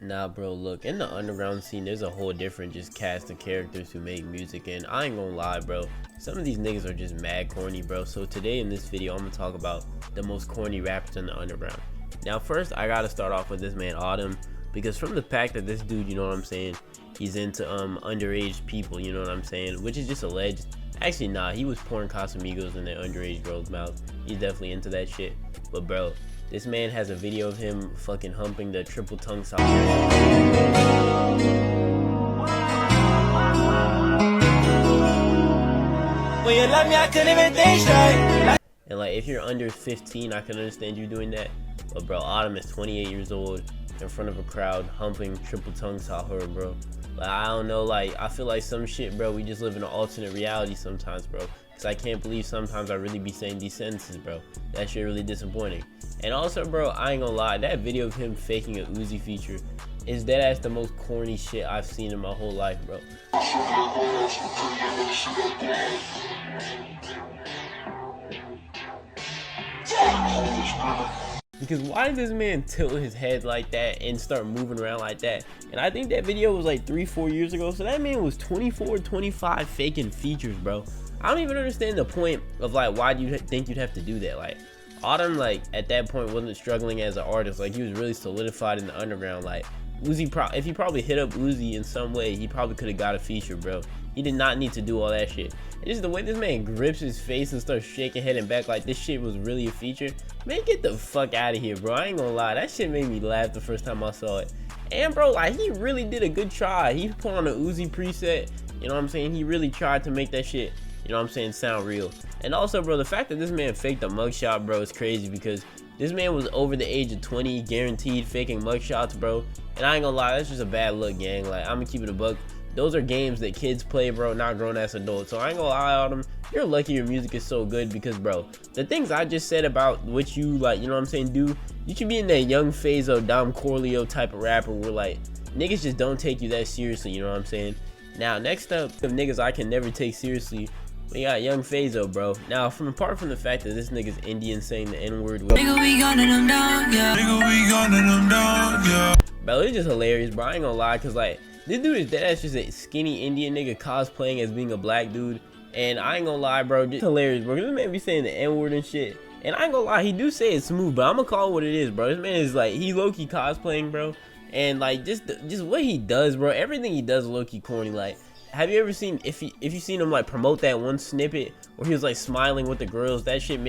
Nah, bro, look, in the underground scene, there's a whole different just cast of characters who make music, and I ain't gonna lie, bro, some of these niggas are just mad corny, bro. So today in this video, I'm gonna talk about the most corny rappers in the underground. Now, first, I gotta start off with this man, Autumn, because from the fact that this dude, you know what I'm saying, he's into underage people, you know what I'm saying, which is just alleged. Actually, nah, he was pouring Casamigos in that underage girl's mouth. He's definitely into that shit. But bro, this man has a video of him fucking humping the triple tongue sock. When you love me, I couldn't even think straight. And like, if you're under 15, I can understand you doing that. But bro, Autumn is 28 years old in front of a crowd humping triple tongue sock her, bro. Like, I don't know, like, I feel like some shit, bro, we just live in an alternate reality sometimes, bro. Cause I can't believe sometimes I really be saying these sentences, bro. That shit really disappointing. And also, bro, I ain't gonna lie, that video of him faking a Uzi feature is deadass the most corny shit I've seen in my whole life, bro. Because why did this man tilt his head like that and start moving around like that? And I think that video was like 3-4 years ago, so that man was 24, 25 faking features, bro. I don't even understand the point of like, why do you think you'd have to do that? Like, Autumn, like, at that point wasn't struggling as an artist. Like, he was really solidified in the underground. Like, Uzi, if he probably hit up Uzi in some way, he probably could have got a feature, bro. He did not need to do all that shit. And just the way this man grips his face and starts shaking head and back like this shit was really a feature. Man, get the fuck out of here, bro. I ain't gonna lie, that shit made me laugh the first time I saw it. And bro, like, he really did a good try. He put on a Uzi preset, you know what I'm saying? He really tried to make that shit, you know what I'm saying, sound real. And also, bro, the fact that this man faked a mugshot, bro, is crazy because this man was over the age of 20, guaranteed, faking mugshots, bro. And I ain't gonna lie, that's just a bad look, gang. Like, I'm gonna keep it a buck. Those are games that kids play, bro, not grown-ass adults. So I ain't gonna lie on them. You're lucky your music is so good because, bro, the things I just said about what you, like, you know what I'm saying, do, you should be in that Young Phazo, Dom Corleo type of rapper where, like, niggas just don't take you that seriously, you know what I'm saying? Now, next up, of niggas I can never take seriously, we got Young Phazo, bro. Now, apart from the fact that this nigga's Indian saying the N-word, nigga, we gunning them down, yeah. Nigga, we gunning them down, yeah. Bro, it's just hilarious, bro. I ain't gonna lie, cause like, this dude is deadass just a skinny Indian nigga cosplaying as being a black dude. And I ain't gonna lie, bro, just hilarious, bro. This man be saying the N-word and shit. And I ain't gonna lie, he do say it's smooth, but I'm gonna call it what it is, bro. This man is like, he low-key cosplaying, bro. And like, just what he does, bro. Everything he does low-key corny. Like, have you ever seen, if you seen him like promote that one snippet where he was like smiling with the girls, that shit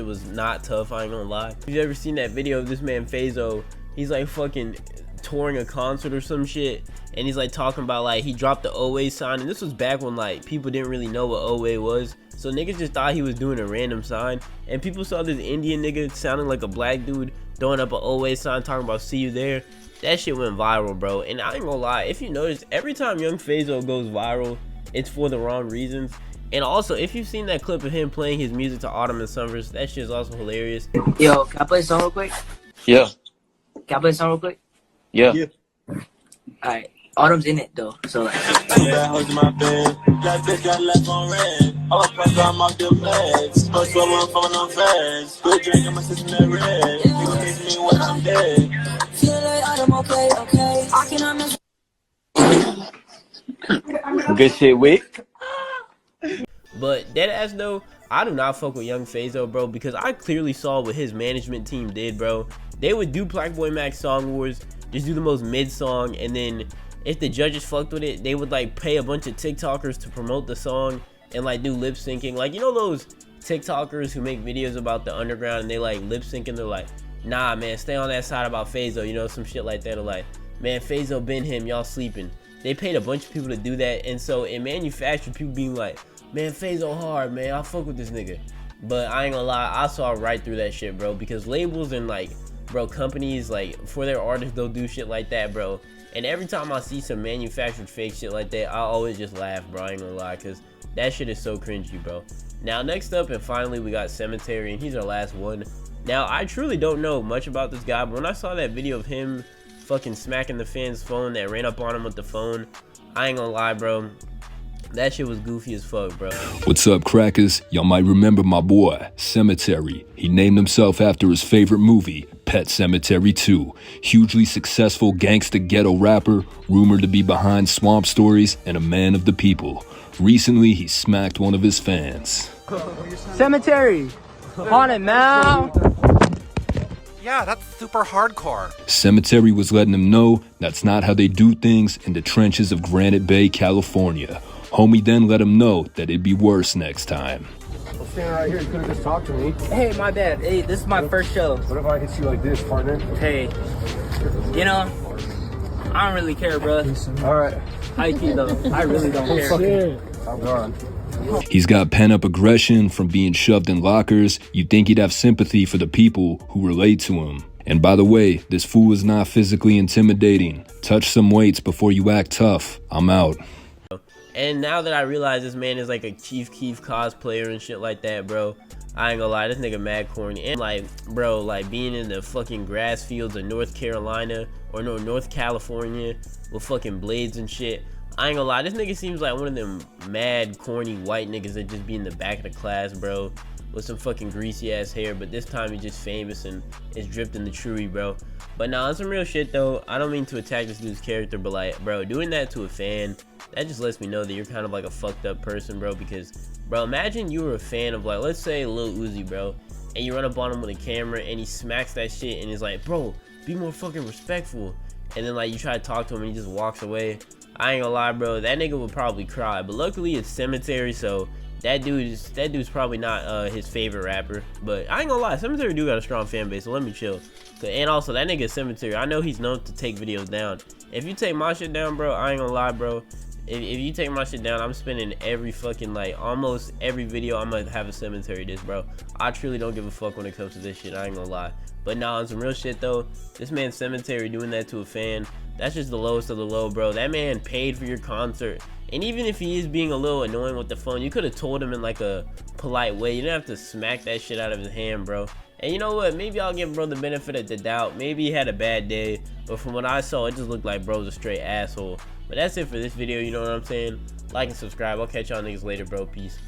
was not tough, I ain't gonna lie. Have you ever seen that video of this man Phazo? He's like fucking touring a concert or some shit, and he's like talking about like he dropped the OA sign, and this was back when like people didn't really know what OA was, so niggas just thought he was doing a random sign, and people saw this Indian nigga sounding like a black dude throwing up an OA sign talking about see you there. That shit went viral, bro. And I ain't gonna lie, if you notice, every time Young Phazo goes viral, it's for the wrong reasons. And also, if you've seen that clip of him playing his music to Autumn and Summers, that shit is also hilarious. Yo, can I play a song real quick? Yeah. Can I play a song real quick? Yeah. Alright. Autumn's in it though, so like. Good shit, Wick. But deadass though, I do not fuck with Young Phazo, bro, because I clearly saw what his management team did, bro. They would do Black Boy Max Song Wars, just do the most mid song, and then if the judges fucked with it, they would like pay a bunch of TikTokers to promote the song and like do lip syncing. Like, you know those TikTokers who make videos about the underground and they like lip sync and they're like, nah man, stay on that side about Phazo, you know, some shit like that, or like, man, Phazo been him, y'all sleeping. They paid a bunch of people to do that, and so it manufactured people being like, man, Phazo hard, man, I fuck with this nigga. But I ain't gonna lie, I saw right through that shit, bro, because labels and like, bro, companies, like, for their artists, they'll do shit like that, bro. And every time I see some manufactured fake shit like that, I always just laugh, bro. I ain't gonna lie, because that shit is so cringy, bro. Now, next up, and finally, we got Cemetery, and he's our last one. Now, I truly don't know much about this guy, but when I saw that video of him fucking smacking the fan's phone that ran up on him with the phone, I ain't gonna lie, bro. That shit was goofy as fuck, bro. What's up, crackers? Y'all might remember my boy, Cemetery. He named himself after his favorite movie, Pet Sematary 2. Hugely successful gangsta ghetto rapper, rumored to be behind Swamp Stories and a man of the people. Recently, he smacked one of his fans. Cemetery! On it, man! Yeah, that's super hardcore. Cemetery was letting him know that's not how they do things in the trenches of Granite Bay, California. Homie then let him know that it'd be worse next time. I'm standing right here. You could have just talked to me. Hey, my bad. Hey, this is my first show. What if I hit you like this, partner? Hey, you know, I don't really care, bro. All right. High key though, I really don't care. I'm gone. He's got pent-up aggression from being shoved in lockers. You'd think he'd have sympathy for the people who relate to him. And by the way, this fool is not physically intimidating. Touch some weights before you act tough. I'm out. And now that I realize this man is like a Chief Keef cosplayer and shit like that, bro, I ain't gonna lie, this nigga mad corny. And like, bro, like being in the fucking grass fields of North Carolina or no, North California with fucking blades and shit. I ain't gonna lie, this nigga seems like one of them mad corny white niggas that just be in the back of the class, bro, with some fucking greasy ass hair, but this time he's just famous and is dripped in the truey, bro. But nah, on some real shit though, I don't mean to attack this dude's character, but like, bro, doing that to a fan, that just lets me know that you're kind of like a fucked up person, bro. Because, bro, imagine you were a fan of, like, let's say Lil Uzi, bro, and you run up on him with a camera and he smacks that shit and is like, bro, be more fucking respectful. And then like you try to talk to him and he just walks away. I ain't gonna lie, bro, that nigga would probably cry. But luckily it's Cemetery, so that dude's probably not his favorite rapper. But I ain't gonna lie, Cemetery do got a strong fan base, so let me chill. And also that nigga Cemetery, I know he's known to take videos down. If you take my shit down, bro, I ain't gonna lie, bro. If you take my shit down, I'm spending every fucking, like, almost every video I'm gonna have a Cemetery diss, bro. I truly don't give a fuck when it comes to this shit, I ain't gonna lie. But nah, on some real shit though, this man Cemetery doing that to a fan, that's just the lowest of the low, bro. That man paid for your concert. And even if he is being a little annoying with the phone, you could have told him in like a polite way. You didn't have to smack that shit out of his hand, bro. And you know what? Maybe I'll give bro the benefit of the doubt. Maybe he had a bad day. But from what I saw, it just looked like bro's a straight asshole. But that's it for this video, you know what I'm saying? Like and subscribe. I'll catch y'all niggas later, bro. Peace.